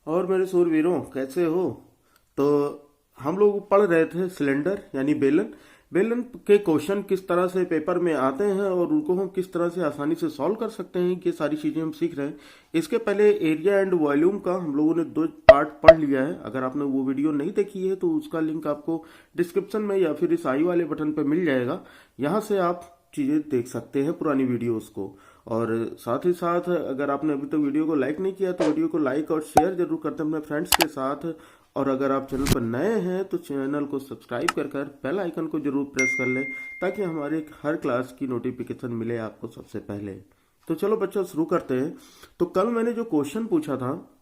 और मेरे सूरवीरों कैसे हो। तो हम लोग पढ़ रहे थे सिलेंडर यानी बेलन। बेलन के क्वेश्चन किस तरह से पेपर में आते हैं और उनको हम किस तरह से आसानी से सॉल्व कर सकते हैं, ये सारी चीज़ें हम सीख रहे हैं। इसके पहले एरिया एंड वॉल्यूम का हम लोगों ने 2 पार्ट पढ़ लिया है। अगर आपने वो वीडियो नहीं देखी है तो उसका लिंक आपको डिस्क्रिप्शन में या फिर इस आई वाले बटन पर मिल जाएगा। यहाँ से आप चीज़ें देख सकते हैं पुरानी वीडियोस को। और साथ ही साथ अगर आपने अभी तक वीडियो को लाइक नहीं किया तो वीडियो को लाइक और शेयर जरूर करते हैं अपने फ्रेंड्स के साथ। और अगर आप चैनल पर नए हैं तो चैनल को सब्सक्राइब कर बेल आइकन को जरूर प्रेस कर लें ताकि हमारे हर क्लास की नोटिफिकेशन मिले आपको सबसे पहले। तो चलो बच्चों शुरू करते हैं। तो कल मैंने जो क्वेश्चन पूछा था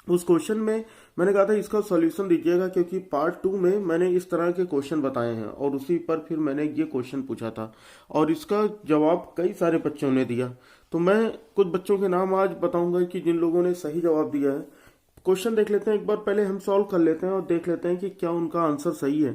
उस क्वेश्चन में मैंने कहा था इसका सॉल्यूशन दीजिएगा, क्योंकि पार्ट 2 में मैंने इस तरह के क्वेश्चन बताए हैं और उसी पर फिर मैंने ये क्वेश्चन पूछा था और इसका जवाब कई सारे बच्चों ने दिया। तो मैं कुछ बच्चों के नाम आज बताऊंगा कि जिन लोगों ने सही जवाब दिया है। क्वेश्चन देख लेते हैं एक बार, पहले हम सॉल्व कर लेते हैं और देख लेते हैं कि क्या उनका आंसर सही है।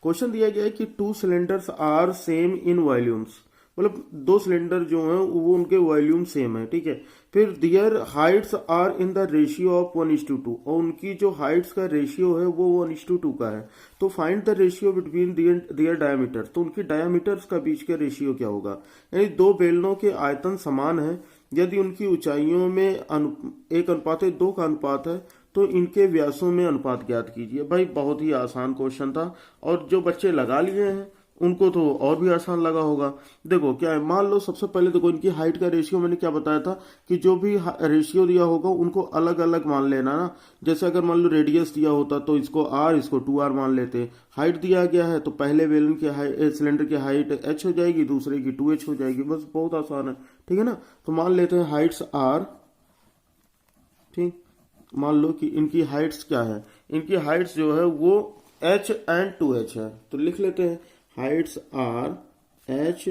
क्वेश्चन दिया गया है कि 2 cylinders are same in volumes, मतलब 2 सिलेंडर जो हैं वो उनके वॉल्यूम सेम है, ठीक है। फिर their heights are in the ratio of 1:2 और उनकी जो हाइट्स का रेशियो है वो 1:2 का है। तो find the ratio between their diameter, तो उनकी डायमीटर्स का बीच का रेशियो क्या होगा। यानी 2 बेलनों के आयतन समान है, यदि उनकी ऊंचाइयों में 1:2 का अनुपात है तो इनके व्यासों में अनुपात ज्ञात कीजिए। भाई बहुत ही आसान क्वेश्चन था और जो बच्चे लगा लिए हैं उनको तो और भी आसान लगा होगा। देखो क्या है, मान लो सबसे पहले देखो इनकी हाइट का रेशियो मैंने क्या बताया था कि जो भी रेशियो दिया होगा उनको अलग अलग मान लेना ना। जैसे अगर मान लो रेडियस दिया होता तो इसको r इसको 2r मान लेते। हाइट दिया गया है तो पहले बेलन की सिलेंडर की हाइट h हो जाएगी, दूसरे की 2h हो जाएगी। बस बहुत आसान है, ठीक है ना। तो मान लेते हैं हाइट्स r, ठीक। मान लो कि इनकी हाइट्स क्या है, इनकी हाइट्स जो है वो h एंड 2h है। तो लिख लेते हैं Heights are h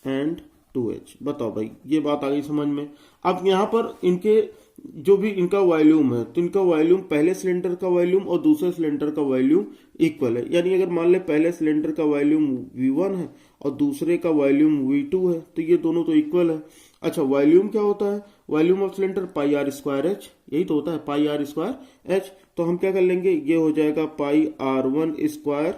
and 2h। बताओ भाई ये बात आ गई समझ में। अब यहाँ पर इनके जो भी इनका वॉल्यूम है तो इनका वॉल्यूम पहले सिलेंडर का वॉल्यूम और दूसरे सिलेंडर का वॉल्यूम इक्वल है। यानी अगर मान ले पहले सिलेंडर का वॉल्यूम v1 है और दूसरे का वॉल्यूम v2 है तो ये दोनों तो इक्वल है। अच्छा वॉल्यूम क्या होता है, volume of cylinder pi are square H, यही तो होता है पाई आर स्क्वायर एच। तो हम क्या कर लेंगे, ये हो जाएगा पाई r1 स्क्वायर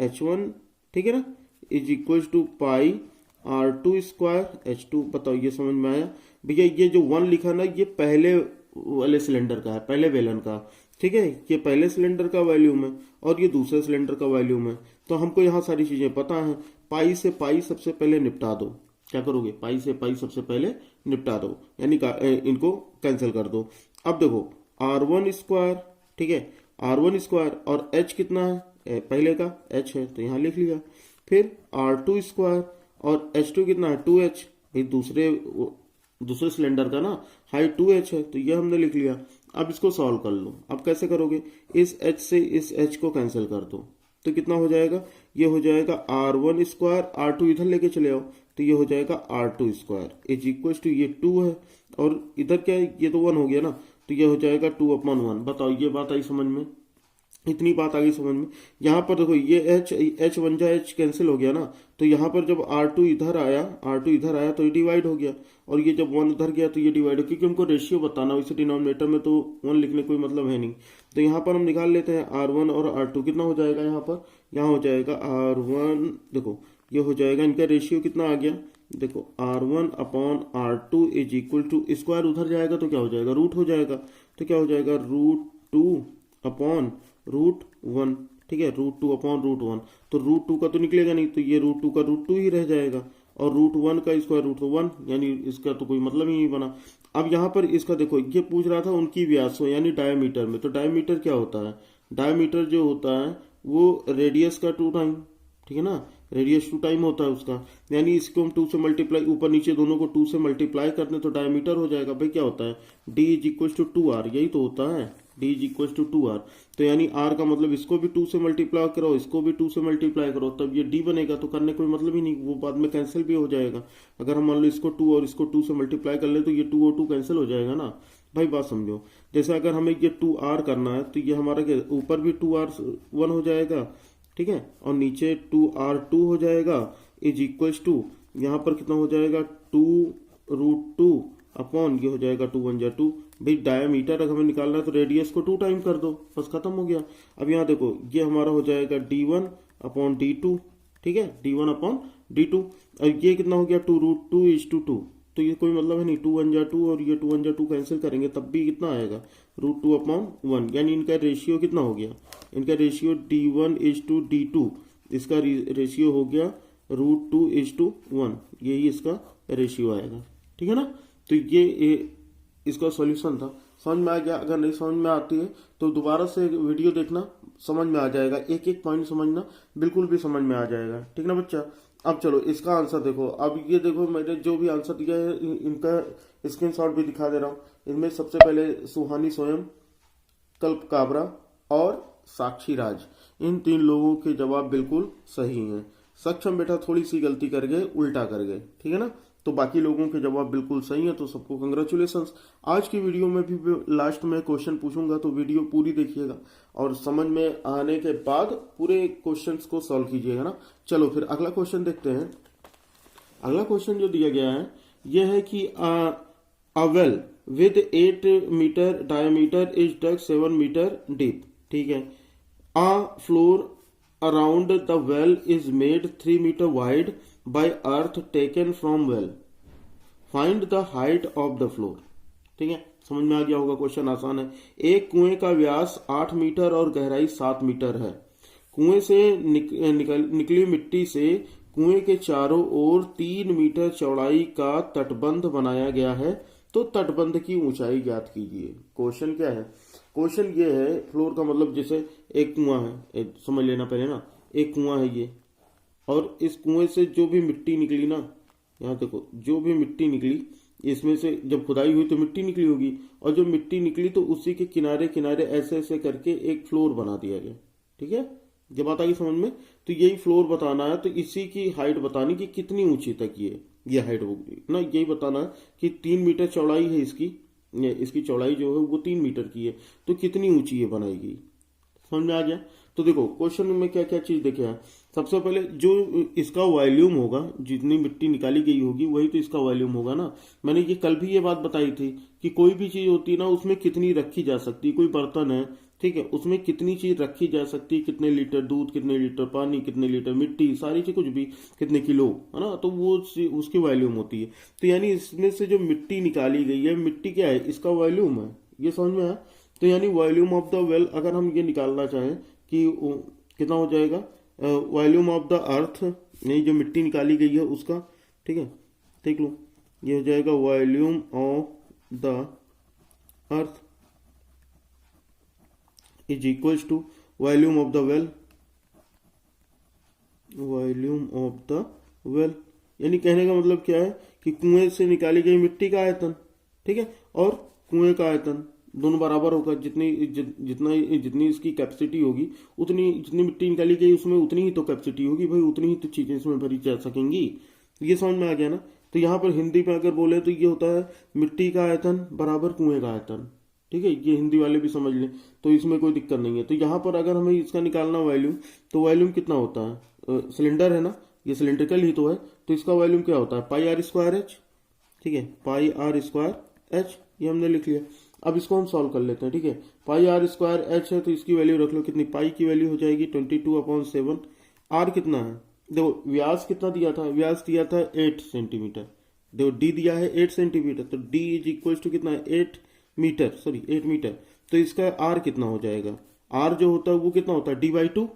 h1, ठीक है ना, is equal to pi r2 square h2। बताओ ये समझ में आया भैया। ये जो 1 लिखा ना ये पहले वाले सिलेंडर का है, पहले बेलन का, ठीक है। ये पहले सिलेंडर का वॉल्यूम है और ये दूसरे सिलेंडर का वॉल्यूम है। तो हमको यहाँ सारी चीजें पता है। पाई से पाई सबसे पहले निपटा दो। क्या करोगे, पाई से पाई सबसे पहले निपटा दो, यानी इनको कैंसिल कर दो। अब देखो r1 स्क्वायर, ठीक है, r1 स्क्वायर और h कितना है, पहले का h है तो यहाँ लिख लिया। फिर r2 स्क्वायर और h2 कितना है 2h, भाई दूसरे सिलेंडर का ना हाइट 2h है तो ये हमने लिख लिया। अब इसको सॉल्व कर लो। अब कैसे करोगे, इस h से इस h को कैंसिल कर दो तो कितना हो जाएगा, ये हो जाएगा r1 स्क्वायर, r2 इधर लेके चले आओ तो ये हो जाएगा r2 square is equal to ये 2 है और इधर क्या है, ये तो 1 हो गया ना तो ये हो जाएगा 2/1। बताओ ये बात आई समझ में, इतनी बात आ गई समझ में। यहाँ पर देखो ये h 1 जा h कैंसिल हो गया ना, तो यहाँ पर जब r2 इधर आया तो ये डिवाइड हो गया और ये जब 1 उधर गया तो ये डिवाइड हो, क्योंकि हमको रेशियो बताना वैसे डिनोमिनेटर में तो 1 लिखने कोई मतलब है नहीं। तो यहाँ पर हम निकाल लेते हैं r1 और r2 कितना हो जाएगा, यहाँ हो जाएगा r1, देखो ये हो जाएगा इनका रेशियो कितना आ गया, देखो r1/r2 is equal to square उधर जाएगा तो क्या हो जाएगा, रूट हो जाएगा। तो क्या हो जाएगा √2/√1, ठीक है, √2/√1। तो √2 का तो निकलेगा नहीं तो ये √2 का √2 ही रह जाएगा और √1 का स्क्वायर √1, यानी इसका तो कोई मतलब ही नहीं बना। अब यहाँ पर इसका देखो ये पूछ रहा था उनकी व्यासों यानी डायमीटर में। तो डायमीटर क्या होता है, डायमीटर जो होता है वो रेडियस का 2 टाइम, ठीक है ना, रेडियस 2 टाइम होता है उसका। यानी इसको हम 2 से मल्टीप्लाई, ऊपर नीचे दोनों को 2 से मल्टीप्लाई करने तो डायमीटर हो जाएगा। भाई क्या होता है, d is equal to 2r, यही तो होता है, d is equal to 2r। तो यानी r का मतलब इसको भी 2 से मल्टीप्लाई करो, इसको भी 2 से मल्टीप्लाई करो, तब ये d बनेगा। तो करने कोई मतलब ही नहीं, वो बाद में कैंसिल भी हो जाएगा। अगर हम मान लो इसको 2 और इसको 2 से मल्टीप्लाई कर ले तो ये 2 और 2 कैंसिल हो जाएगा ना। भाई बात समझो, जैसे अगर हमें ये 2r करना है तो ये हमारा क्या, ऊपर भी 2r1 हो जाएगा, ठीक है, और नीचे 2r2 हो जाएगा इज इक्वल टू यहाँ पर कितना हो जाएगा 2√2 अपॉन ये हो जाएगा 2 1 जा 2। भाई डायमीटर अगर हमें निकालना है तो रेडियस को 2 टाइम कर दो, बस खत्म हो गया। अब यहाँ देखो ये हमारा हो जाएगा d1 अपॉन d2, ठीक है, d1 अपॉन d2। और ये कितना हो गया 2√2:2, तो ये कोई मतलब है नहीं, 2 1 जा 2 और ये 2 1 जा 2 कैंसिल करेंगे तब भी कितना आएगा √2/1, यानी इनका रेशियो कितना हो गया, इनका रेशियो d1:d2, इसका रेशियो हो गया √2:1, यही इसका रेशियो आएगा, ठीक है ना। तो ये इसका सॉल्यूशन था। समझ में आ गया? अगर नहीं समझ में आती है तो दोबारा से वीडियो देखना, समझ में आ जाएगा, एक एक पॉइंट समझना, बिल्कुल भी समझ में आ जाएगा, ठीक ना बच्चा। अब चलो इसका आंसर देखो। अब ये देखो मैंने जो भी आंसर दिया है इनका स्क्रीनशॉट भी दिखा दे रहा हूँ। इनमें सबसे पहले सुहानी स्वयं, कल्प काबरा और साक्षी राज, इन 3 लोगों के जवाब बिल्कुल सही हैं। सक्षम बेटा थोड़ी सी गलती कर गए, उल्टा कर गए, ठीक है ना। तो बाकी लोगों के जवाब बिल्कुल सही है, तो सबको कंग्रेचुलेशंस। आज की वीडियो में भी लास्ट में क्वेश्चन पूछूंगा, तो वीडियो पूरी देखिएगा और समझ में आने के बाद पूरे क्वेश्चंस को सॉल्व कीजिएगा ना। चलो फिर अगला क्वेश्चन देखते हैं। अगला क्वेश्चन जो दिया गया है यह है कि a well with 8 meter diameter is dug 7 meter deep, ठीक है। A floor around the well is made 3 meter wide by earth taken from well. Find the height of the floor, ठीक है। समझ में आ गया होगा, क्वेश्चन आसान है। एक कुएं का व्यास 8 मीटर और गहराई 7 मीटर है। कुएं से निकली मिट्टी से कुएं के चारों ओर 3 मीटर चौड़ाई का तटबंध बनाया गया है, तो तटबंध की ऊंचाई ज्ञात कीजिए। क्वेश्चन क्या है? क्वेश्चन ये है, फ्लोर का मतलब जैसे एक कुआं है, समझ लेना पहले ना, एक कुआं है ये, और इस कुएं से जो भी मिट्टी निकली ना, यहाँ देखो जो भी मिट्टी निकली, इसमें से जब खुदाई हुई तो मिट्टी निकली होगी, और जो मिट्टी निकली तो उसी के किनारे किनारे ऐसे ऐसे करके एक फ्लोर बना दिया गया, ठीक है। जब बात आ गई समझ में, तो यही फ्लोर बताना है, तो इसी की हाइट बतानी कि कितनी ऊंची तक ये हाइट होगी ना, यही बताना है कि 3 मीटर चौड़ाई है इसकी चौड़ाई जो है वो 3 मीटर की है, तो कितनी ऊंची ये बनाएगी। समझ में आ गया? तो देखो क्वेश्चन में क्या क्या चीज देखे हैं। सबसे पहले जो इसका वॉल्यूम होगा, जितनी मिट्टी निकाली गई होगी वही तो इसका वॉल्यूम होगा ना। मैंने ये कल भी ये बात बताई थी कि कोई भी चीज होती है ना, उसमें कितनी रखी जा सकती है। कोई बर्तन है, ठीक है, उसमें कितनी चीज रखी जा सकती है, कितने लीटर दूध, कितने लीटर पानी, कितने लीटर मिट्टी, सारी चीज कुछ भी, कितने किलो, है ना, तो वो उसकी वॉल्यूम होती है। तो यानी इसमें से जो मिट्टी निकाली गई है, मिट्टी क्या है, इसका वॉल्यूम है। ये समझ में आया? तो यानी वॉल्यूम ऑफ द वेल अगर हम ये निकालना चाहें कि कितना हो जाएगा, वॉल्यूम ऑफ द अर्थ, नहीं जो मिट्टी निकाली गई है उसका, ठीक है, देख लो, ये हो जाएगा volume of the earth is equals to volume of the well, volume of the well. यानी कहने का मतलब क्या है कि कुएं से निकाली गई मिट्टी का आयतन, ठीक है, और कुएं का आयतन दोनों बराबर होगा। जितनी इसकी कैपेसिटी होगी, उतनी जितनी मिट्टी निकाली गई उसमें उतनी ही तो कैपेसिटी होगी भाई, उतनी ही तो चीजें इसमें भरी जा सकेंगी। ये समझ में आ गया ना। तो यहाँ पर हिंदी में अगर बोले तो ये होता है मिट्टी का आयतन बराबर कुएं का आयतन, ठीक है। ये हिंदी वाले भी समझ लें, तो इसमें कोई दिक्कत नहीं है। तो यहाँ पर अगर हमें इसका निकालना वॉल्यूम, तो वॉल्यूम कितना होता है, सिलेंडर है ना, ये सिलेंड्रिकल ही तो है, तो इसका वॉल्यूम क्या होता है, πr²h, ठीक है, πr²h, ये हमने लिख लिया। अब इसको हम सॉल्व कर लेते हैं, ठीक है। πr²h है तो इसकी वैल्यू रख लो कितनी, पाई की वैल्यू हो जाएगी 22/7। आर कितना है, देखो व्यास कितना दिया था, व्यास दिया था 8 सेंटीमीटर, देखो डी दिया है 8 सेंटीमीटर, तो डी इज इक्वल टू कितना है 8 मीटर। तो इसका आर कितना हो जाएगा, आर जो होता है वो कितना होता है d/2,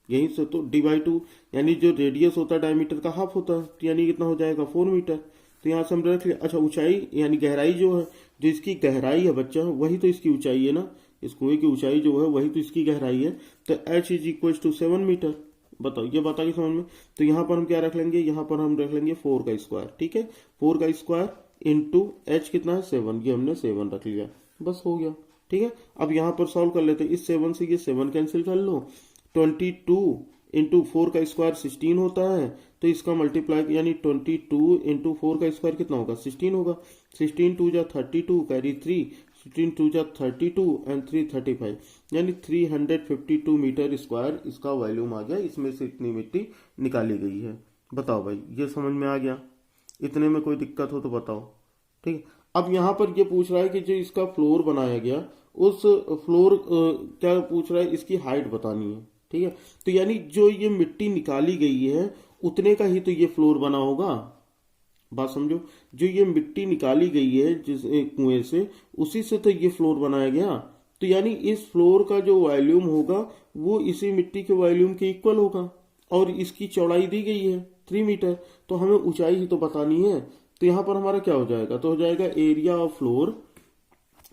यहीं से तो d/2, यानी जो रेडियस होता है डायमीटर का हाफ होता है, तो यानी कितना हो जाएगा 4 मीटर। तो यहाँ से हम रख लिया। अच्छा ऊंचाई यानी गहराई जो है, जो इसकी गहराई है बच्चा, वही तो इसकी ऊंचाई है ना, इस कुएं की ऊंचाई जो है वही तो इसकी गहराई है। तो h is equal to 7 metre. बताओ, ये बता के समझ में। तो यहाँ पर हम क्या रख लेंगे, यहाँ पर हम रख लेंगे 4 का स्क्वायर, ठीक है, 4 का स्क्वायर इंटू h कितना है 7, ये हमने 7 रख लिया, बस हो गया, ठीक है। अब यहाँ पर सॉल्व कर लेते हैं, इस 7 से ये 7 कैंसिल कर लो, 22 इंटू 4 का स्क्वायर 16 होता है, तो इसका मल्टीप्लाई यानी 22 इंटू 4 का स्क्वायर कितना होगा 16 होगा। 16 2 जा 32 कैरी 3, 16 2 जा 32 एंड 3 35, यानी 352 मीटर स्क्वायर इसका वॉल्यूम आ गया। इसमें से इतनी मिट्टी निकाली गई है। बताओ भाई, ये समझ में आ गया? इतने में कोई दिक्कत हो तो बताओ, ठीक है। अब यहाँ पर ये पूछ रहा है कि जो इसका फ्लोर बनाया गया उस फ्लोर क्या पूछ रहा है, इसकी हाइट बतानी है। ठीक है, तो यानी जो ये मिट्टी निकाली गई है उतने का ही तो ये फ्लोर बना होगा। बात समझो, जो ये मिट्टी निकाली गई है जिस कुएं से, उसी से तो ये फ्लोर बनाया गया। तो यानी इस फ्लोर का जो वॉल्यूम होगा वो इसी मिट्टी के वॉल्यूम के इक्वल होगा। और इसकी चौड़ाई दी गई है 3 मीटर, तो हमें ऊंचाई ही तो बतानी है। तो यहाँ पर हमारा क्या हो जाएगा, तो हो जाएगा एरिया ऑफ फ्लोर।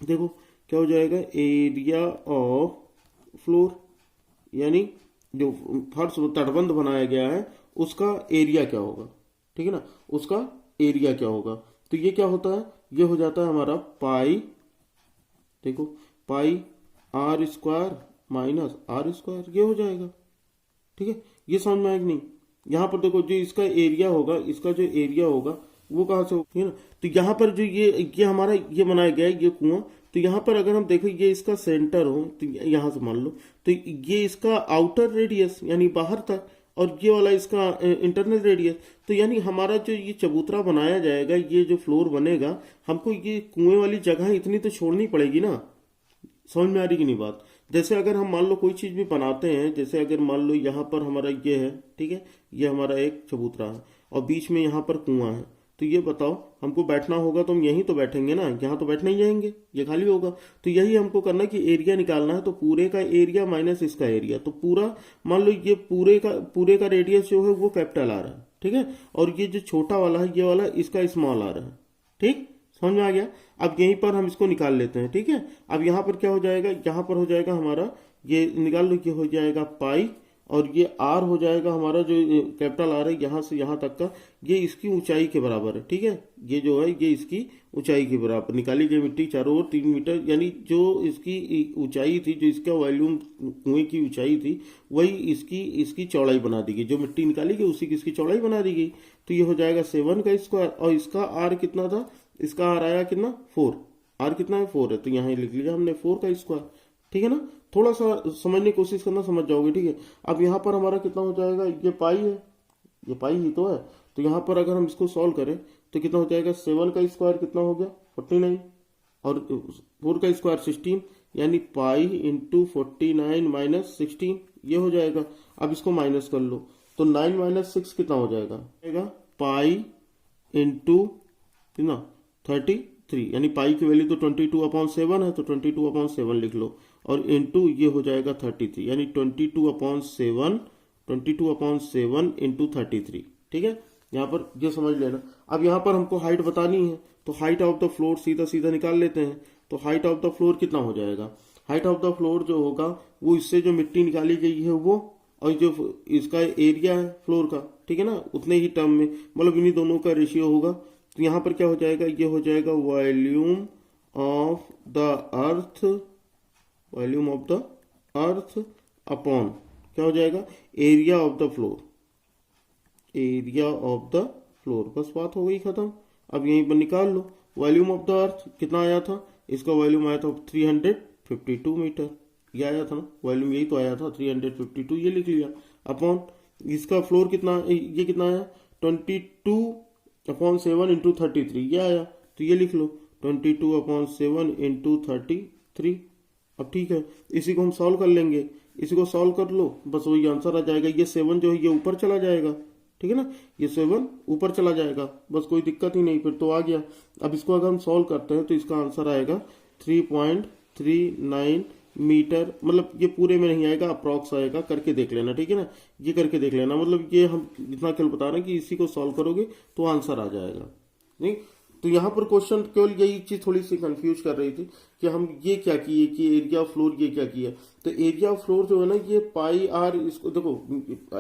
देखो क्या हो जाएगा, एरिया ऑफ फ्लोर, यानी जो फर्श तटबंध बनाया गया है उसका एरिया क्या होगा। ठीक है ना, उसका एरिया क्या होगा। तो ये क्या होता है, ये हो जाता है हमारा पाई, देखो pi are square minus are square, ये हो जाएगा। ठीक है, ये समझ में आया कि नहीं। यहाँ पर देखो जो इसका एरिया होगा, इसका जो एरिया होगा वो कहाँ से होगा, है ना। तो यहाँ पर जो ये हमारा ये बनाया गया है ये कुआं, तो यहाँ पर अगर हम देखें ये इसका सेंटर हो, तो यहाँ से मान लो तो ये इसका आउटर रेडियस यानी बाहर तक, और ये वाला इसका इंटरनल रेडियस। तो यानी हमारा जो ये चबूतरा बनाया जाएगा, ये जो फ्लोर बनेगा, हमको ये कुएं वाली जगह इतनी तो छोड़नी पड़ेगी ना। समझ में आ रही कि नहीं बात। जैसे अगर हम मान लो कोई चीज भी बनाते हैं, जैसे अगर मान लो यहाँ पर हमारा ये है, ठीक है, ये हमारा एक चबूतरा है और बीच में यहाँ पर कुआं है, तो ये बताओ हमको बैठना होगा तो हम यहीं तो बैठेंगे ना, यहाँ तो बैठ नहीं जाएंगे, ये खाली होगा। तो यही हमको करना है कि एरिया निकालना है। तो पूरे का एरिया माइनस इसका एरिया, तो पूरा मान लो ये पूरे का रेडियस जो है वो कैपिटल आ रहा है। ठीक है, और ये जो छोटा वाला है ये वाला इसका स्मॉल आ रहा है। ठीक, समझ में आ गया। अब यहीं पर हम इसको निकाल लेते हैं। ठीक है, अब यहाँ पर क्या हो जाएगा, यहाँ पर हो जाएगा हमारा, ये निकाल लो, ये हो जाएगा पाई, और ये आर हो जाएगा हमारा जो कैपिटल आर है यहाँ से यहाँ तक का, ये इसकी ऊंचाई के बराबर है। ठीक है, ये जो है ये इसकी ऊंचाई के बराबर निकाली गई मिट्टी चारों ओर 3 मीटर, यानी जो इसकी ऊंचाई थी, जो इसका वॉल्यूम कुएं की ऊंचाई थी, वही इसकी चौड़ाई बना दी गई। जो मिट्टी निकाली गई उसी की इसकी चौड़ाई बना दी गई। तो ये हो जाएगा 7 का स्क्वायर, और इसका आर कितना था, इसका आर आया कितना 4, आर कितना है 4 है, तो यहाँ लिख लिया हमने 4 का स्क्वायर। ठीक है ना, थोड़ा सा समझने की कोशिश करना, समझ जाओगे। ठीक है, अब यहाँ पर हमारा कितना हो जाएगा, ये पाई है, ये पाई ही तो है। तो यहाँ पर अगर हम इसको सॉल्व करें तो कितना हो जाएगा, 7 का स्क्वायर कितना हो गया 49, और 4 का स्क्वायर 16, यानी पाई इंटू 49 माइनस 16, ये हो जाएगा। अब इसको माइनस कर लो, तो 9 माइनस 6 कितना हो जाएगा पाई इंटू कितना 33, यानी पाई की वैल्यू तो 22/7 है, तो 22/7 लिख लो, और इंटू ये हो जाएगा 33, यानी 22/7 इंटू 33। ठीक है, यहाँ पर ये समझ लेना। अब यहाँ पर हमको हाइट बतानी है, तो हाइट ऑफ द फ्लोर सीधा सीधा निकाल लेते हैं। तो हाइट ऑफ द फ्लोर कितना हो जाएगा, हाइट ऑफ द फ्लोर जो होगा वो इससे जो मिट्टी निकाली गई है वो, और जो इसका एरिया है फ्लोर का, ठीक है ना, उतने ही टर्म में, मतलब इन्हीं दोनों का रेशियो होगा। तो यहाँ पर क्या हो जाएगा, ये हो जाएगा volume of the earth, volume of the earth upon क्या हो जाएगा, area of the floor, area of the floor. बस बात हो गई खत्म। अब यहीं पर निकाल लो वॉल्यूम ऑफ द अर्थ कितना आया था, इसका वॉल्यूम आया था 352 मीटर, ये आया था ना वॉल्यूम, यही तो आया था 352, ये लिख लिया, अपॉन इसका फ्लोर कितना, ये कितना आया 22/7 इंटू 33, ये आया, तो ये लिख लो 22/7 इंटू 33। अब ठीक है, इसी को हम सॉल्व कर लेंगे, इसी को सॉल्व कर लो, बस वही आंसर आ जाएगा। ये 7 जो है ये ऊपर चला जाएगा, ठीक है ना, ये 7 ऊपर चला जाएगा, बस कोई दिक्कत ही नहीं, फिर तो आ गया। अब इसको अगर हम सॉल्व करते हैं तो इसका आंसर आएगा 3.39 मीटर, मतलब ये पूरे में नहीं आएगा, अप्रॉक्स आएगा, करके देख लेना, ठीक है ना, ये करके देख लेना, मतलब ये हम इतना केवल बता रहे हैं कि इसी को सॉल्व करोगे तो आंसर आ जाएगा। नहीं तो यहाँ पर क्वेश्चन केवल यही चीज थोड़ी सी कंफ्यूज कर रही थी कि हम ये क्या किए कि एरिया ऑफ फ्लोर ये क्या किया। तो एरिया ऑफ फ्लोर जो है ना, ये पाई आर, इसको देखो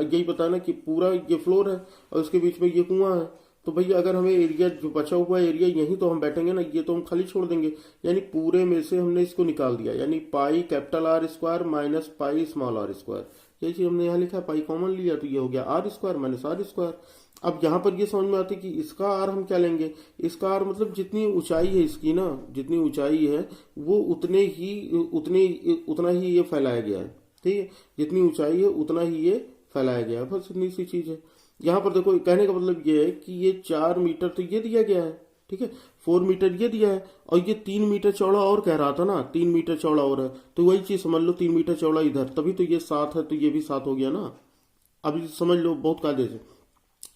यही बताना कि पूरा ये फ्लोर है और उसके बीच में ये कुआं है, तो भैया अगर हमें एरिया जो बचा हुआ एरिया यहीं तो हम बैठेंगे ना, ये तो हम खाली छोड़ देंगे, यानी पूरे में से हमने इसको निकाल दिया, यानी pi capital R square minus pi small are square, ये चीज हमने यहाँ लिखा है, पाई कॉमन लिया तो ये हो गया R square minus are square. अब यहाँ पर ये समझ में आती है कि इसका आर हम क्या लेंगे, इसका आर मतलब जितनी ऊंचाई है इसकी ना, जितनी ऊंचाई है वो उतना ही ये फैलाया गया है, ठीक है, जितनी ऊंचाई है उतना ही ये फैलाया गया है, बस इतनी सी चीज है। यहाँ पर देखो कहने का मतलब ये है कि ये 4 मीटर तो ये दिया गया है, ठीक है, 4 मीटर ये दिया है, और ये 3 मीटर चौड़ा और कह रहा था ना, 3 मीटर चौड़ा और है, तो वही चीज समझ लो, 3 मीटर चौड़ा इधर, तभी तो ये 7 है, तो ये भी 7 हो गया ना। अब ये समझ लो बहुत कायदे से,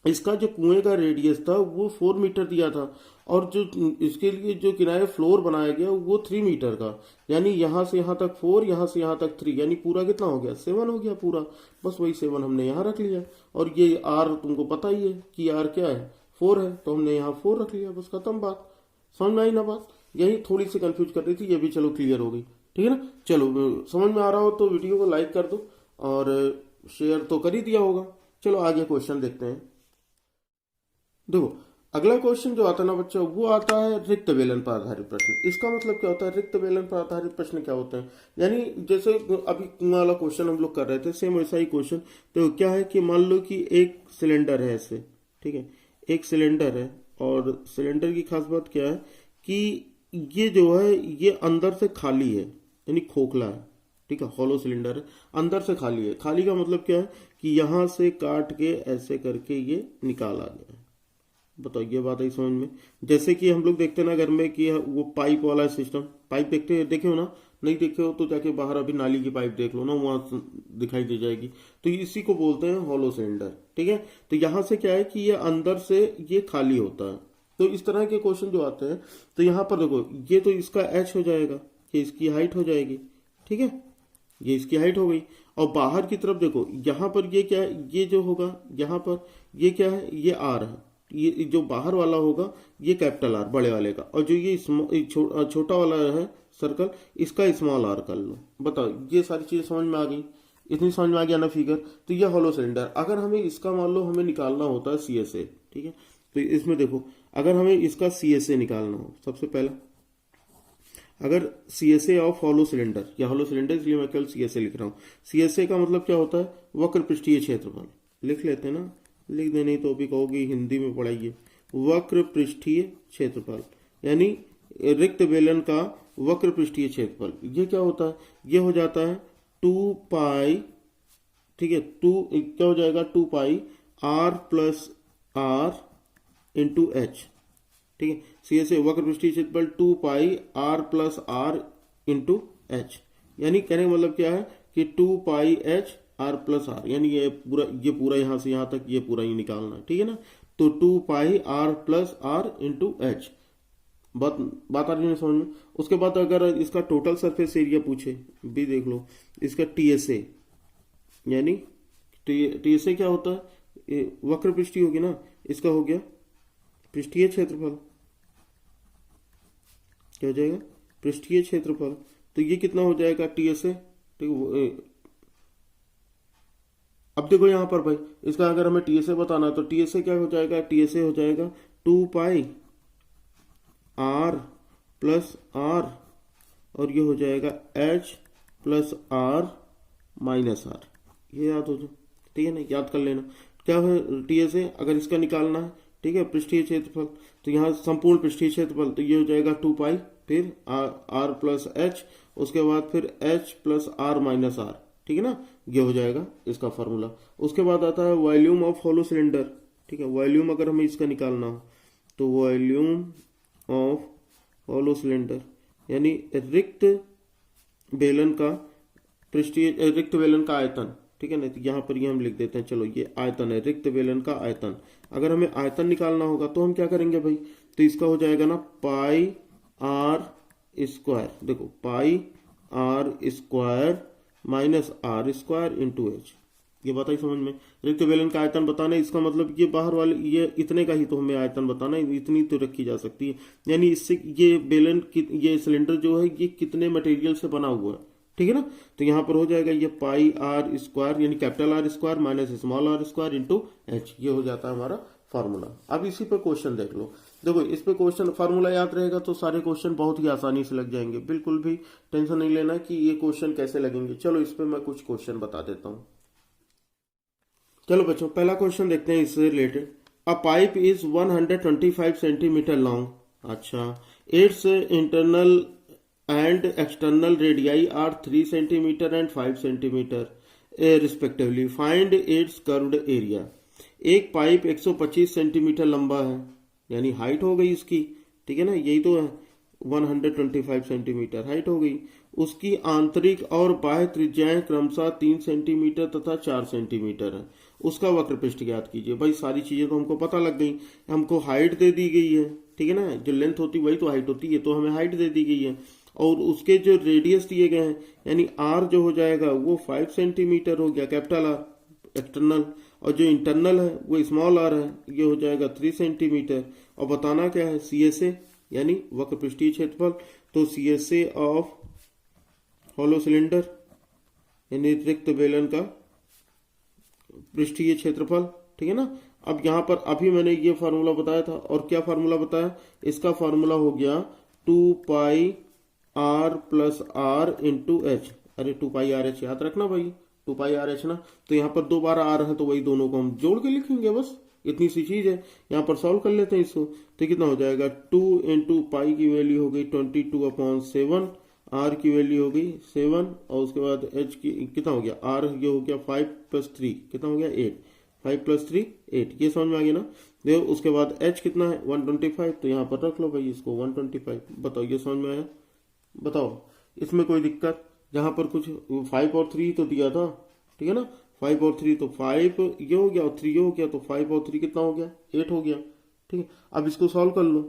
इसका जो कुएं का रेडियस था वो 4 मीटर दिया था, और जो इसके लिए जो किनारे फ्लोर बनाया गया वो 3 मीटर का, यानी यहां से यहां तक 4, यहां से यहां तक 3, यानी पूरा कितना हो गया, 7 हो गया पूरा। बस वही 7 हमने यहाँ रख लिया, और ये आर तुमको पता ही है कि आर क्या है, 4 है, तो हमने यहाँ 4 रख लिया, बस खत्म बात। समझ में आई ना बात, यही थोड़ी सी कंफ्यूज कर रही थी, ये भी चलो क्लियर हो गई। ठीक है ना, चलो समझ में आ रहा हो तो वीडियो को लाइक कर दो, और शेयर तो कर ही दिया होगा। चलो आगे क्वेश्चन देखते हैं। देखो अगला क्वेश्चन जो आता है ना बच्चा, वो आता है रिक्त बेलन पर आधारित प्रश्न। इसका मतलब क्या होता है, रिक्त बेलन पर आधारित प्रश्न क्या होते हैं, यानी जैसे अभी कुआं वाला क्वेश्चन हम लोग कर रहे थे, सेम वैसा ही क्वेश्चन। तो क्या है कि मान लो कि एक सिलेंडर है ऐसे, ठीक है, एक सिलेंडर है, और सिलेंडर की खास बात क्या है कि ये जो है ये अंदर से खाली है, यानी खोखला है, ठीक है, हॉलो सिलेंडर है, अंदर से खाली है। खाली का मतलब क्या है कि यहां से काट के ऐसे करके ये निकाला गया है। बताओ ये बात आई समझ में। जैसे कि हम लोग देखते हैं ना घर में कि वो पाइप वाला सिस्टम, पाइप देखे हो ना, नहीं देखे हो तो जाके बाहर अभी नाली की पाइप देख लो ना, वहां दिखाई दे जाएगी। तो इसी को बोलते हैं हॉलो सिलेंडर, ठीक है। तो यहां से क्या है कि ये अंदर से ये खाली होता है। तो इस तरह के क्वेश्चन जो आते हैं, तो यहाँ पर देखो ये तो इसका एच हो जाएगा, ये इसकी हाइट हो जाएगी, ठीक है, ये इसकी हाइट हो गई। और बाहर की तरफ देखो, यहाँ पर ये क्या है, ये जो होगा यहाँ पर ये क्या है, ये आर है, ये जो बाहर वाला होगा ये कैपिटल आर बड़े वाले का, और जो ये छोटा वाला है सर्कल, इसका स्मॉल आर कर लो। बताओ ये सारी चीजें समझ में आ गई, इतनी समझ में आ गया ना फिगर। तो ये हॉलो सिलेंडर, अगर हमें इसका मान लो हमें निकालना होता है सी एस ए, ठीक है, तो इसमें देखो अगर हमें इसका सी एस ए निकालना हो, सबसे पहला अगर C S A of hollow cylinder, या हॉलो सिलेंडर इसलिए मैं केवल सी एस ए लिख रहा हूँ। सी एस ए का मतलब क्या होता है, वक्र पृष्ठीय क्षेत्रफल, लिख लेते हैं ना, लिख दे नहीं तो भी कहोगे हिंदी में पढ़ाइए। वक्र पृष्ठीय क्षेत्रफल यानी रिक्त बेलन का वक्र पृष्ठीय क्षेत्रफल, ये क्या होता है, ये हो जाता है 2 पाई, ठीक है, क्या हो जाएगा 2 pi are plus r into h, ठीक है। सी एस ए वक्र पृष्ठीय क्षेत्रफल 2 pi are plus r into h, यानी कहने का मतलब क्या है कि 2 pi h r plus r, यानी ये पूरा यहां से यहां तक ये पूरा ही निकालना है, ठीक है ना। तो 2 pi are plus r into h, बात आ रही है समझ में। उसके बाद अगर इसका टोटल सरफेस एरिया पूछे भी देख लो, इसका टीएसए, यानी टीएसए क्या होता है, वक्र पृष्ठीय होगी ना, इसका हो गया पृष्ठीय क्षेत्रफल, क्या हो जाएगा पृष्ठीय क्षेत्रफल। तो ये कितना हो जाएगा टीएसए, ठीक। अब देखो यहां पर भाई, इसका अगर हमें टीएसए बताना है तो टीएसए क्या हो जाएगा, टीएसए हो जाएगा 2 पाई आर प्लस आर, और ये हो जाएगा H plus R minus R, ये याद हो जाए, ठीक है ना, याद कर लेना क्या है टीएसए। अगर इसका निकालना है, ठीक है, पृष्ठीय क्षेत्रफल, तो यहाँ संपूर्ण पृष्ठीय क्षेत्रफल, तो ये हो जाएगा 2 पाई, फिर आर प्लस एच, उसके बाद फिर H plus R minus R, ठीक है ना, ये हो जाएगा इसका फॉर्मूला। उसके बाद आता है वॉल्यूम ऑफ हॉलो सिलेंडर, ठीक है, वॉल्यूम अगर हमें इसका निकालना हो तो वॉल्यूम ऑफ हॉलो सिलेंडर यानी रिक्त बेलन का आयतन, ठीक है ना। तो यहाँ पर ये हम लिख देते हैं, चलो ये आयतन है, रिक्त बेलन का आयतन। अगर हमें आयतन निकालना होगा तो हम क्या करेंगे भाई, तो इसका हो जाएगा ना पाई आर स्क्वायर, देखो pi are square minus are square into H, ये बताइए समझ में। रिक्त बेलन का आयतन बताना, इसका मतलब ये बाहर वाले ये इतने का ही तो हमें आयतन बताना है, इतनी तो रखी जा सकती है, यानी इससे ये बेलन ये सिलेंडर जो है ये कितने मटेरियल से बना हुआ है, ठीक है ना। तो यहाँ पर हो जाएगा ये पाई आर स्क्वायर यानी capital R square minus small are square into H, ये हो जाता है हमारा फार्मूला। अब इसी पे क्वेश्चन देख लो, देखो इस पे क्वेश्चन फार्मूला याद रहेगा तो सारे क्वेश्चन बहुत ही आसानी से लग जाएंगे, बिल्कुल भी टेंशन नहीं लेना कि ये क्वेश्चन कैसे लगेंगे। चलो इस पे मैं कुछ क्वेश्चन बता देता हूँ। चलो बच्चों पहला क्वेश्चन देखते हैं इससे related. A pipe is 125 centimetre long, अच्छा, its internal and external radii are 3 centimetre and 5 centimetre respectively, find its curved area. एक पाइप 125 सेंटीमीटर लंबा है, यानी हाइट हो गई इसकी, ठीक है ना, यही तो है 125 सेंटीमीटर हाइट हो गई। उसकी आंतरिक और बाह्य त्रिज्याएं क्रमशः 3 सेंटीमीटर तथा 4 सेंटीमीटर है। उसका वक्र पृष्ठ ज्ञात कीजिए। भाई सारी चीजें तो हमको पता लग गई, हमको हाइट दे दी गई है, ठीक है ना, जो लेंथ होती वही तो हाइट होती है, तो हमें हाइट दे दी गई है। और उसके जो रेडियस दिए गए हैं, यानी आर जो हो जाएगा वो 5 सेंटीमीटर हो गया, कैपिटल आर एक्सटर्नल, और जो इंटरनल है वो स्मॉल आर है, ये हो जाएगा 3 सेंटीमीटर। और बताना क्या है, सी एस ए यानी वक्र पृष्ठीय क्षेत्रफल। तो C S A of hollow cylinder यानी रिक्त बेलन का पृष्ठीय क्षेत्रफल, ठीक है ना। अब यहां पर अभी मैंने ये फार्मूला बताया था, और क्या फार्मूला बताया, इसका फार्मूला हो गया 2 pi are plus r into h. अरे 2 पाई आर एच याद रखना भाई, 2 पाई आर एच ना, तो यहाँ पर 2 बार आर है तो वही दोनों को हम जोड़ के लिखेंगे, बस इतनी सी चीज है। यहाँ पर सॉल्व कर लेते हैं इसको, तो कितना हो जाएगा 2 इंटू पाई की वैल्यू हो गई 22/7, आर की वैल्यू हो गई 7, और उसके बाद एच की कितना हो गया, आर ये हो गया 5 + 3 कितना हो गया 8, 5 + 3 8, ये समझ में आ गया ना। देखो उसके बाद एच कितना है 125, तो यहाँ पर रख लो भाई इसको 125। बताओ ये समझ में आया, बताओ इसमें कोई दिक्कत, जहां पर कुछ 5 और 3 तो दिया था, ठीक है ना, 5 और 3 तो 5 ये हो गया और 3 ये हो गया, तो 5 और 3 कितना हो गया 8 हो गया, ठीक है। अब इसको सॉल्व कर लो,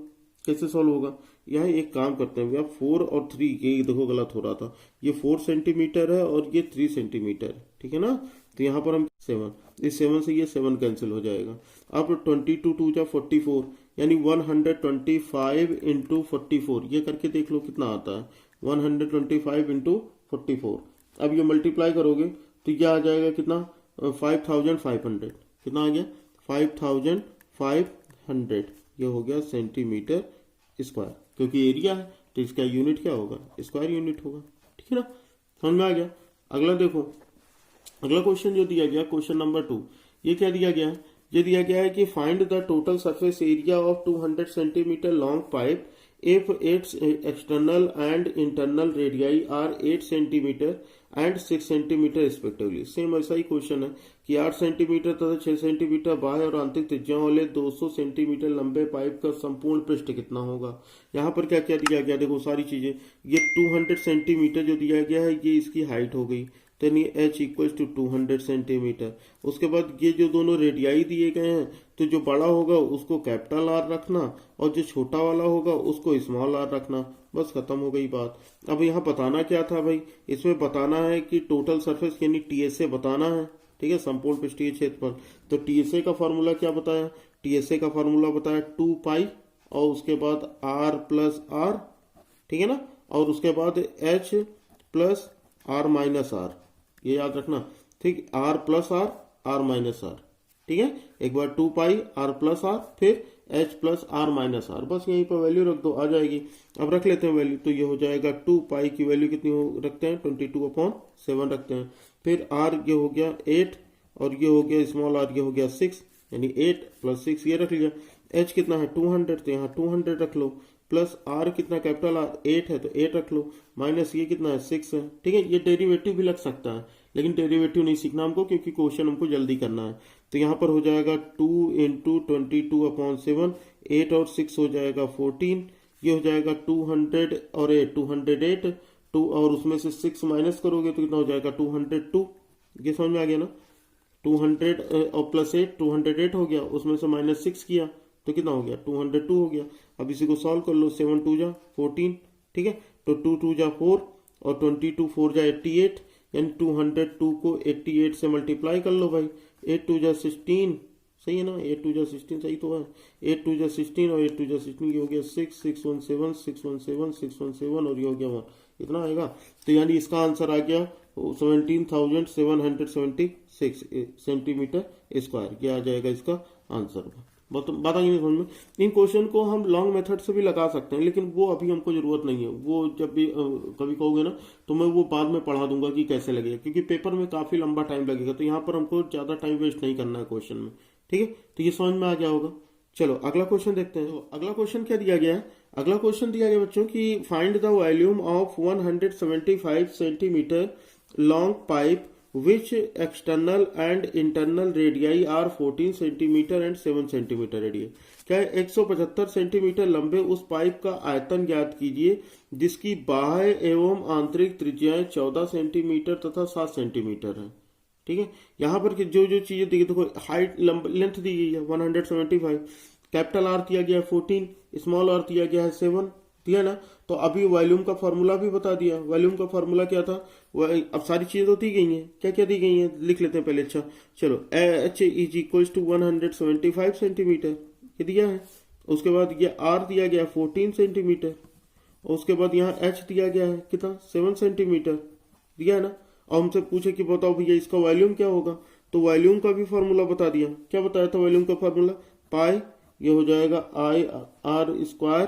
कैसे सॉल्व होगा, यहाँ एक काम करते हैं भैया, 4 और 3 ये देखो गलत हो रहा था, ये 4 सेंटीमीटर है और ये 3 सेंटीमीटर, ठीक है ना, तो यहाँ पर हम 7, इस 7 से ये 7 कैंसिल हो जाएगा। अब 22 2 जा 44, यानी 125 इंटू 44, ये करके देख लो कितना आता है 125 इंटू 44। अब ये मल्टीप्लाई करोगे तो ये आ जाएगा कितना 5500, कितना आ गया 5500, ये हो गया सेंटीमीटर स्क्वायर, क्योंकि एरिया है तो इसका यूनिट क्या होगा, स्क्वायर यूनिट होगा, ठीक है ना, समझ में आ गया। अगला देखो, अगला क्वेश्चन जो दिया गया क्वेश्चन नंबर 2, ये क्या दिया गया है, ये दिया गया है कि find the total surface area of 200 centimetre long pipe if its external and internal radii are 8 centimetre and 6 centimetre respectively. Same ऐसा ही क्वेश्चन है कि 8 सेंटीमीटर तथा 6 सेंटीमीटर बाह्य और आंतरिक त्रिज्या वाले 200 सेंटीमीटर लंबे पाइप का संपूर्ण पृष्ठ कितना होगा। यहाँ पर क्या क्या दिया गया, देखो सारी चीजें, ये 200 सेंटीमीटर जो दिया गया है ये इसकी हाइट हो गई, तो यानी h = 200 सेंटीमीटर। उसके बाद ये जो दोनों रेडियाई दिए गए हैं, तो जो बड़ा होगा उसको कैपिटल आर रखना और जो छोटा वाला होगा उसको स्मॉल आर रखना, बस खत्म हो गई बात। अब यहाँ बताना क्या था भाई, इसमें बताना है कि टोटल सरफेस यानी टीएसए बताना है, ठीक है, संपूर्ण पृष्ठीय क्षेत्रफल। तो टीएसए का फॉर्मूला क्या बताया, टीएसए का फॉर्मूला बताया 2 पाई और उसके बाद आर प्लस आर, ठीक है ना, और उसके बाद H plus R minus R, ये याद रखना, ठीक, R plus R, R minus R, ठीक है, एक बार 2 पाई आर प्लस आर, फिर H plus R minus R, बस यहीं पर वैल्यू रख दो, आ जाएगी। अब रख लेते हैं वैल्यू, तो ये हो जाएगा 2 पाई की वैल्यू कितनी रखते हैं 22/7 रखते हैं, फिर आर ये हो गया 8 और ये हो गया स्मॉल आर ये हो गया 6, यानी 8 + 6 ये रख लिया। एच कितना है 200, तो यहाँ 200 रख लो, प्लस आर कितना कैपिटल आर 8 है तो 8 रख लो, माइनस ये कितना है 6 है, ठीक है। ये डेरिवेटिव भी लग सकता है लेकिन डेरिवेटिव नहीं सीखना हमको क्योंकि क्वेश्चन हमको जल्दी करना है। तो यहाँ पर हो जाएगा 2 × 22/7, 8 और 6 हो जाएगा 14, ये हो जाएगा 200 और 8 208, 2 और उसमें से 6 माइनस करोगे तो कितना हो जाएगा 202, ये समझ में आ गया ना, 200 और प्लस 8 208 हो गया, उसमें से -6 किया तो कितना हो गया 202 हो गया। अब इसी को सॉल्व कर लो, 7 2 जा 14, ठीक है, तो 2 2 जा 4 और 22 4 जा 88, यानी 202 को 88 से मल्टीप्लाई कर लो भाई, 8 2 जा 16, सही है ना, 8 2 जा 16 सही तो है, 8 2 जा 16 और 8 2 जा 16 ये हो गया 6 617 617 617 और ये हो गया 1, इतना आएगा। तो यानी इसका आंसर आ गया 17,776 सेंटीमीटर स्क्वायर, ये आ जाएगा इसका आंसर। बात आई नहीं समझ में। इन क्वेश्चन को हम लॉन्ग मेथड से भी लगा सकते हैं लेकिन वो अभी हमको जरूरत नहीं है, वो जब भी कभी कहोगे ना तो मैं वो बाद में पढ़ा दूंगा कि कैसे लगेगा, क्योंकि पेपर में काफी लंबा टाइम लगेगा, तो यहाँ पर हमको ज्यादा टाइम वेस्ट नहीं करना है क्वेश्चन में, ठीक है। तो ये समझ में आ गया होगा। चलो अगला क्वेश्चन देखते हैं। तो अगला क्वेश्चन क्या दिया गया है, अगला क्वेश्चन दिया गया बच्चों की find the volume of 175 centimetre long pipe which external and internal radii R 14 centimetre and 7 centimetre radius. क्या है, 175 सेंटीमीटर लंबे उस पाइप का आयतन ज्ञात कीजिए जिसकी बाह्य एवं आंतरिक त्रिज्याएं 14 सेंटीमीटर तथा 7 सेंटीमीटर है। ठीक है, यहाँ पर जो जो चीजें दी देखो, हाइट लेंथ दी गई है 175, कैपिटल आर दिया गया है 14, स्मॉल आर दिया गया है 7, दिया ना। तो अभी वॉल्यूम का फॉर्मूला भी बता दिया। वॉल्यूम का फॉर्मूला क्या था, अब सारी चीजें तो दी गई हैं, क्या क्या दी गई हैं लिख लेते हैं पहले। अच्छा चलो, H is equal to 175 centimetre ये दिया है। उसके बाद ये आर दिया गया 14 सेंटीमीटर, और उसके बाद यहाँ एच दिया गया है कितना, 7 सेंटीमीटर दिया है ना। और हमसे पूछे कि बताओ भैया इसका वॉल्यूम क्या होगा, तो वॉल्यूम का भी फॉर्मूला बता दिया। क्या बताया था वॉल्यूम का फॉर्मूला, पाई ये हो जाएगा I r square,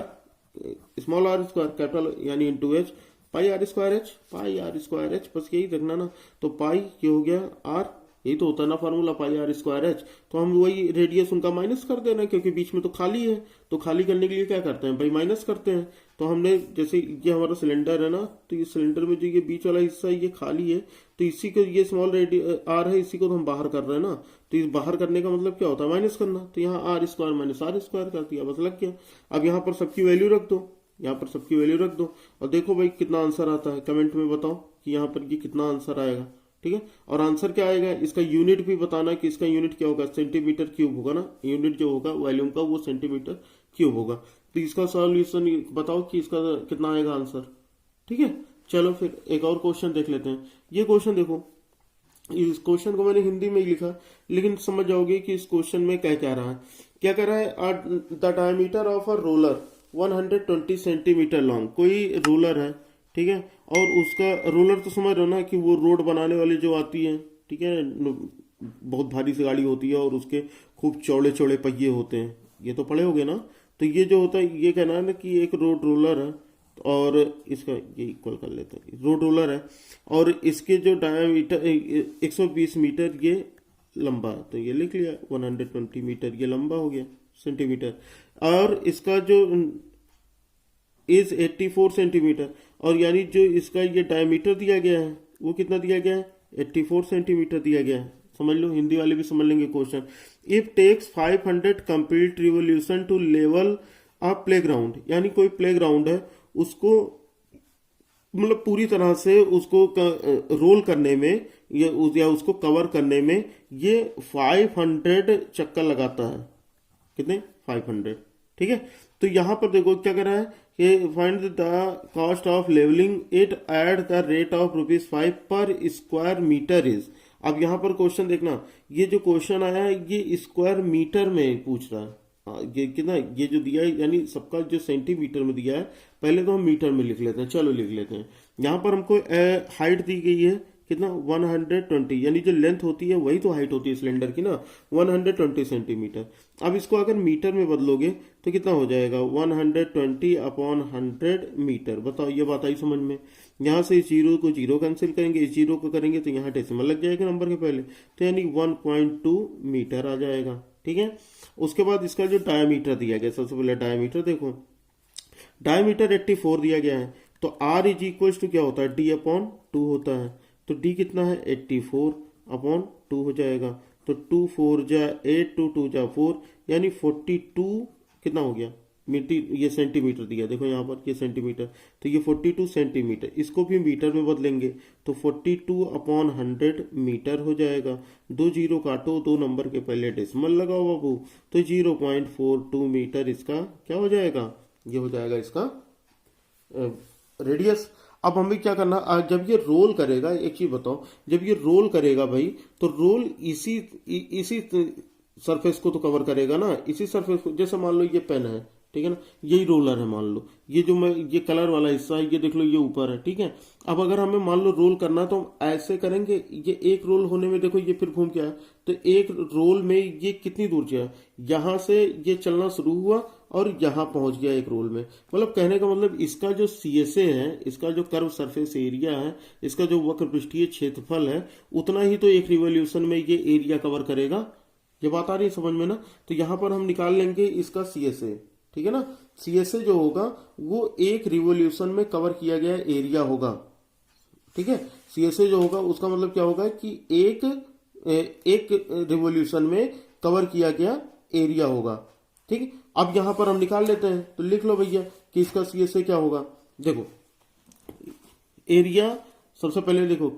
small are square capital यानी into h, pi are square h, pi are square h, बस यही रखना ना। तो पाई ये हो गया आर, यही तो होता है ना formula, pi are square H. तो हम वही रेडियस उनका माइनस कर देना, क्योंकि बीच में तो खाली है, तो खाली करने के लिए क्या करते हैं भाई, माइनस करते हैं। तो हमने जैसे ये हमारा सिलेंडर है ना, तो ये सिलेंडर में जो ये बीच वाला हिस्सा है ये खाली है, तो इसी को ये स्मॉल आर है, इसी को तो हम बाहर कर रहे हैं ना। तो इस बाहर करने का मतलब क्या होता है, माइनस करना। तो यहाँ R square minus are square कर दिया, बस लग गया। अब यहाँ पर सबकी वैल्यू रख दो, यहाँ पर सबकी वैल्यू रख दो, और देखो भाई कितना आंसर आता है, कमेंट में बताओ कि यहाँ पर ये कितना आंसर आएगा। ठीक है, और आंसर क्या आएगा, इसका यूनिट भी बताना कि इसका यूनिट क्या होगा, सेंटीमीटर क्यूब होगा ना। यूनिट जो होगा वॉल्यूम का वो सेंटीमीटर क्यूब होगा। तो इसका सॉल्यूशन बताओ कि इसका कितना आएगा आंसर। ठीक है, चलो फिर एक और क्वेश्चन देख लेते हैं। ये क्वेश्चन देखो, इस क्वेश्चन को मैंने हिंदी में ही लिखा, लेकिन समझ जाओगे कि इस क्वेश्चन में क्या कह रहा है। क्या कह रहा है, the diameter of a roller 120 centimetre long. कोई रोलर है, ठीक है, और उसका रोलर तो समझ रहे हो ना कि वो रोड बनाने वाली जो आती है, ठीक है, बहुत भारी सी गाड़ी होती है और उसके खूब चौड़े चौड़े पहिए होते हैं, ये तो पढ़े होगे ना। तो ये जो होता है, ये कहना है ना कि एक रोड रोलर है, और इसका ये इक्वल कर लेते हैं, रोड रोलर है, और इसके जो डायमीटर 120 मीटर ये लंबा, तो ये लिख लिया 120 मीटर ये लंबा हो गया सेंटीमीटर, और इसका जो इज 84 सेंटीमीटर, और यानी जो इसका ये डायमीटर दिया गया है वो कितना दिया गया है, 84 सेंटीमीटर दिया गया है। समझ लो, हिंदी वाले भी समझ लेंगे question. If takes 500 complete revolution to level a playground, यानी कोई प्लेग्राउंड है उसको मतलब पूरी तरह से उसको रोल करने में या उसको कवर करने में ये 500 चक्कर लगाता है। कितने, 500। ठीक है, तो यहां पर देखो क्या कर रहा है कि find the cost of levelling it at the rate of ₹5 per square metre is. अब यहां पर क्वेश्चन देखना, ये जो क्वेश्चन आया है ये स्क्वायर मीटर में पूछ रहा है। ये कितना, ये जो दिया है यानी सबका जो सेंटीमीटर में दिया है, पहले तो हम मीटर में लिख लेते हैं। चलो लिख लेते हैं। यहाँ पर हमको हाइट दी गई है कितना, 120, यानी जो लेंथ होती है वही तो हाइट होती है सिलेंडर की ना, 120 सेंटीमीटर। अब इसको अगर मीटर में बदलोगे तो कितना हो जाएगा, 120/100 मीटर। बताओ, ये बात आई समझ में। यहाँ से इस जीरो को जीरो कैंसिल करेंगे, इस जीरो को करेंगे तो यहाँ डेसिमल लग जाएगा नंबर के पहले, तो यानी 1.2 मीटर आ जाएगा। ठीक है, उसके बाद इसका जो डायमीटर दिया गया, सबसे पहले डायमीटर देखो, डायमीटर 84 दिया गया है, तो आर इज इक्वल टू क्या होता है, D/2 होता है। तो D कितना है, 84/2 हो जाएगा। तो 2 4 जा 8, 2 2 जा 4, यानी 42 कितना हो गया मीटर। ये सेंटीमीटर दिया, देखो यहाँ पर ये सेंटीमीटर, तो ये 42 सेंटीमीटर। इसको भी मीटर में बदलेंगे तो 42/100 मीटर हो जाएगा। 2 जीरो काटो, 2 नंबर के पहले डेसिमल लगाओ बाबू, तो 0.42 मीटर इसका क्या हो जाएगा, ये हो जाएगा इसका रेडियस। अब हमें क्या करना, जब ये रोल करेगा, एक चीज बताओ, जब ये रोल करेगा भाई, तो रोल इसी सरफेस को तो कवर करेगा ना, इसी सरफेस को। जैसे मान लो ये पेन है, ठीक है ना, यही रोलर है मान लो, ये जो मैं ये कलर वाला हिस्सा है ये देख लो ये ऊपर है। ठीक है, अब अगर हमें मान लो रोल करना तो हम ऐसे करेंगे, ये एक रोल होने में देखो ये फिर घूम के आया, तो एक रोल में ये कितनी दूर गया, यहां से ये चलना शुरू हुआ और यहां पहुंच गया एक रोल में। मतलब कहने का मतलब इसका जो CSA है, इसका जो कर्व सरफेस एरिया है, इसका जो वक्र पृष्ठीय क्षेत्रफल है, उतना ही तो एक रिवोल्यूशन में ये एरिया कवर करेगा। ये बात आ रही है समझ में ना। तो यहां पर हम निकाल लेंगे इसका CSA, ठीक है ना। CSA जो होगा वो एक रिवोल्यूशन में कवर किया गया एरिया होगा, ठीक है। CSA जो होगा उसका मतलब क्या होगा कि एक रिवॉल्यूशन में कवर किया गया एरिया होगा। ठीक है, अब यहां पर हम निकाल लेते हैं, तो लिख लो भैया कि इसका CSA क्या होगा। देखो एरिया, सबसे पहले देखो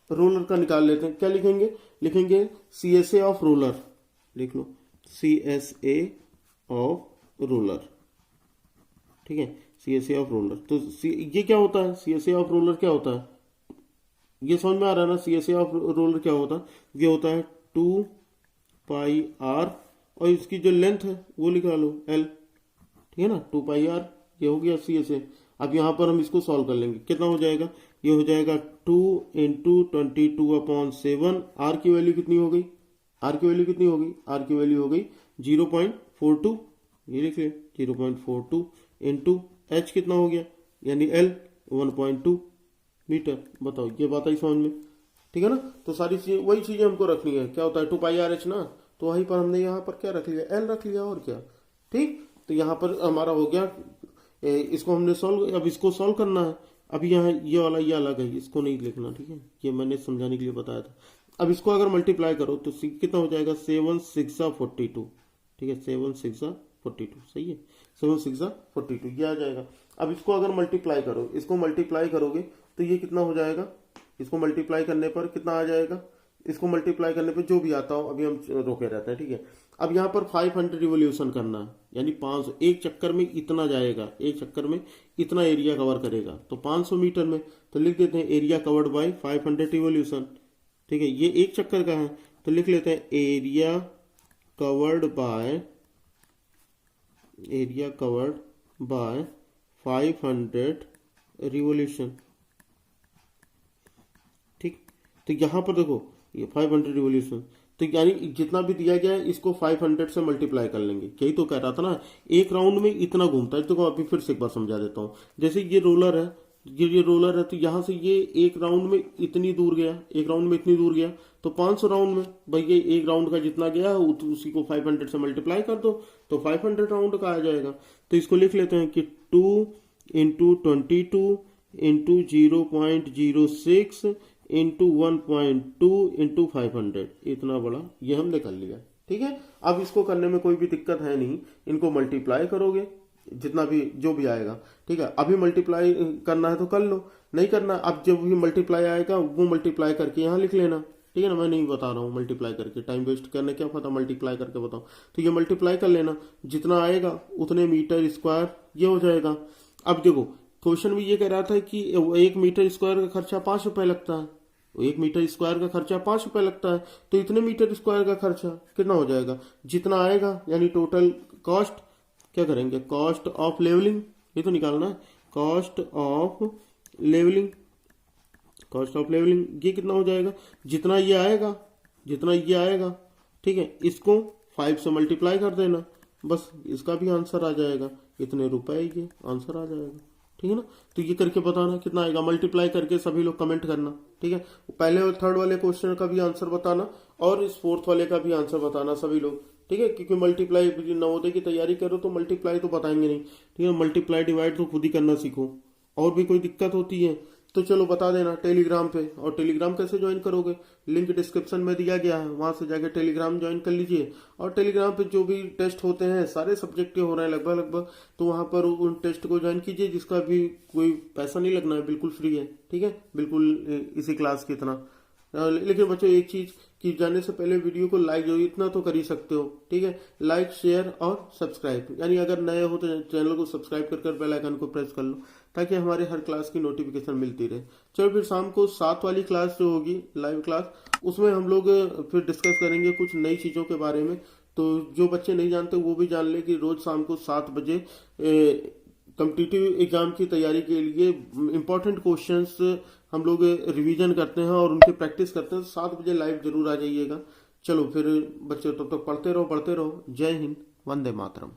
रोलर का निकाल लेते हैं, क्या लिखेंगे, लिखेंगे CSA ऑफ रोलर, लिख लो CSA ऑफ रोलर। ठीक है, CSA ऑफ रोलर, तो ये क्या होता है, CSA ऑफ रोलर क्या होता है, ये समझ में आ रहा है ना। CSA ऑफ रोलर क्या होता है, ये होता है 2πr और इसकी जो लेंथ है वो लिखा लो L। ठीक है ना, 2πr, ये हो गया CSA। अब यहाँ पर हम इसको सॉल्व कर लेंगे, कितना हो जाएगा, ये हो जाएगा 2 इंटू 22/7। आर की वैल्यू कितनी हो गई, आर की वैल्यू कितनी हो गई, आर की वैल्यू हो गई 0.42, ये लिख ले 0.42 इंटू एच कितना हो गया, यानी L 1.2 मीटर। बताओ, ये बात आई समझ में। ठीक है ना, तो सारी चीजें, वही चीजें हमको रखनी है, क्या होता है 2πrh ना, तो वहीं पर हमने यहाँ पर क्या रख लिया, L रख लिया, और क्या। ठीक, तो यहाँ पर हमारा हो गया, इसको हमने सॉल्व, अब इसको सॉल्व करना है। अब यहाँ ये वाला ये अलग है, इसको नहीं लिखना, ठीक है, ये मैंने समझाने के लिए बताया था। अब इसको अगर मल्टीप्लाई करो तो कितना हो जाएगा, 7 6 42। ठीक है, 7 6 42, सही है, 7 6 42 ये आ जाएगा। अब इसको अगर मल्टीप्लाई करो, इसको मल्टीप्लाई करोगे तो ये कितना हो जाएगा, इसको मल्टीप्लाई करने पर कितना आ जाएगा, इसको मल्टीप्लाई करने पर जो भी आता हो, अभी हम रोके रहते हैं। ठीक है, अब यहाँ पर 500 रिवोल्यूशन करना है, यानी 500, एक चक्कर में इतना जाएगा, एक चक्कर में इतना एरिया कवर करेगा, तो 500 मीटर में, तो लिख देते हैं एरिया कवर्ड बाय 500 रिवोल्यूशन। ठीक है, ये एक चक्कर का है, तो लिख लेते हैं एरिया कवर्ड बाय 500 रिवोल्यूशन। ठीक, तो यहां पर देखो ये 500 रिवोल्यूशन, तो यानी जितना भी दिया गया है इसको 500 से मल्टीप्लाई कर लेंगे। यही तो कह रहा था ना, एक राउंड में इतना घूमता है। देखो अभी फिर से एक बार समझा देता हूँ, जैसे ये रोलर है, ये रोलर है, तो यहाँ से ये एक राउंड में इतनी दूर गया, एक राउंड में इतनी दूर गया, तो 500 राउंड में भाई ये एक राउंड का जितना गया है उसी को 500 से मल्टीप्लाई कर दो, तो 500 राउंड का आ जाएगा। तो इसको लिख लेते हैं कि 2 इंटू 22 इंटू 0.06 इंटू 1.2 इंटू 500, इतना बड़ा ये हमने कर लिया। ठीक है, अब इसको करने में कोई भी दिक्कत है नहीं, इनको मल्टीप्लाई करोगे जितना भी जो भी आएगा। ठीक है, अभी मल्टीप्लाई करना है तो कर लो, नहीं करना अब जब भी मल्टीप्लाई आएगा वो मल्टीप्लाई करके यहाँ लिख लेना। ठीक है ना, मैं नहीं बता रहा हूँ मल्टीप्लाई करके, टाइम वेस्ट करने क्या पता, मल्टीप्लाई करके बताओ, तो ये मल्टीप्लाई कर लेना, जितना आएगा उतने मीटर स्क्वायर ये हो जाएगा। अब देखो क्वेश्चन भी ये कह रहा था कि 1 मीटर स्क्वायर का खर्चा 5 रुपए लगता है, 1 मीटर स्क्वायर का खर्चा 5 रुपए लगता है, तो इतने मीटर स्क्वायर का खर्चा कितना हो जाएगा, जितना आएगा, यानी टोटल कॉस्ट क्या करेंगे, कॉस्ट ऑफ लेवलिंग, ये तो निकालना है, cost of levelling, cost of levelling ये कितना हो जाएगा, जितना ये आएगा, जितना ये आएगा। ठीक है, इसको 5 से मल्टीप्लाई कर देना, बस इसका भी आंसर आ जाएगा, इतने रुपए ये आंसर आ जाएगा। ठीक है ना, तो ये करके बताना कितना आएगा, मल्टीप्लाई करके सभी लोग कमेंट करना। ठीक है, पहले और थर्ड वाले क्वेश्चन का भी आंसर बताना और इस फोर्थ वाले का भी आंसर बताना सभी लोग। ठीक है, क्योंकि मल्टीप्लाई नवोदय की तैयारी करो तो मल्टीप्लाई तो बताएंगे नहीं। ठीक है, मल्टीप्लाई डिवाइड तो खुद ही करना सीखो, और भी कोई दिक्कत होती है तो चलो बता देना टेलीग्राम पे। और टेलीग्राम कैसे ज्वाइन करोगे, लिंक डिस्क्रिप्शन में दिया गया है, वहां से जाकर टेलीग्राम ज्वाइन कर लीजिए। और टेलीग्राम पे जो भी टेस्ट होते हैं सारे सब्जेक्ट के हो रहे हैं लगभग, तो वहां पर उन टेस्ट को ज्वाइन कीजिए, जिसका भी कोई पैसा नहीं लगना है, बिल्कुल फ्री है। ठीक है, बिल्कुल इसी क्लास की तरह। लेकिन बच्चों एक चीज कि जाने से पहले वीडियो को लाइक जो इतना तो कर ही सकते हो। ठीक है, लाइक शेयर और सब्सक्राइब, यानी अगर नए हो तो चैनल को सब्सक्राइब कर बेल आइकन को प्रेस कर लो, ताकि हमारे हर क्लास की नोटिफिकेशन मिलती रहे। चलो फिर शाम को 7 वाली क्लास जो होगी लाइव क्लास, उसमें हम लोग फिर डिस्कस करेंगे कुछ नई चीज़ों के बारे में। तो जो बच्चे नहीं जानते वो भी जान ले कि रोज शाम को 7 बजे कॉम्पिटिटिव एग्जाम की तैयारी के लिए इम्पोर्टेंट क्वेश्चंस हम लोग रिवीजन करते हैं और उनकी प्रैक्टिस करते हैं। 7 बजे लाइव जरूर आ जाइएगा। चलो फिर बच्चों तब तक पढ़ते रहो। जय हिंद, वंदे मातरम।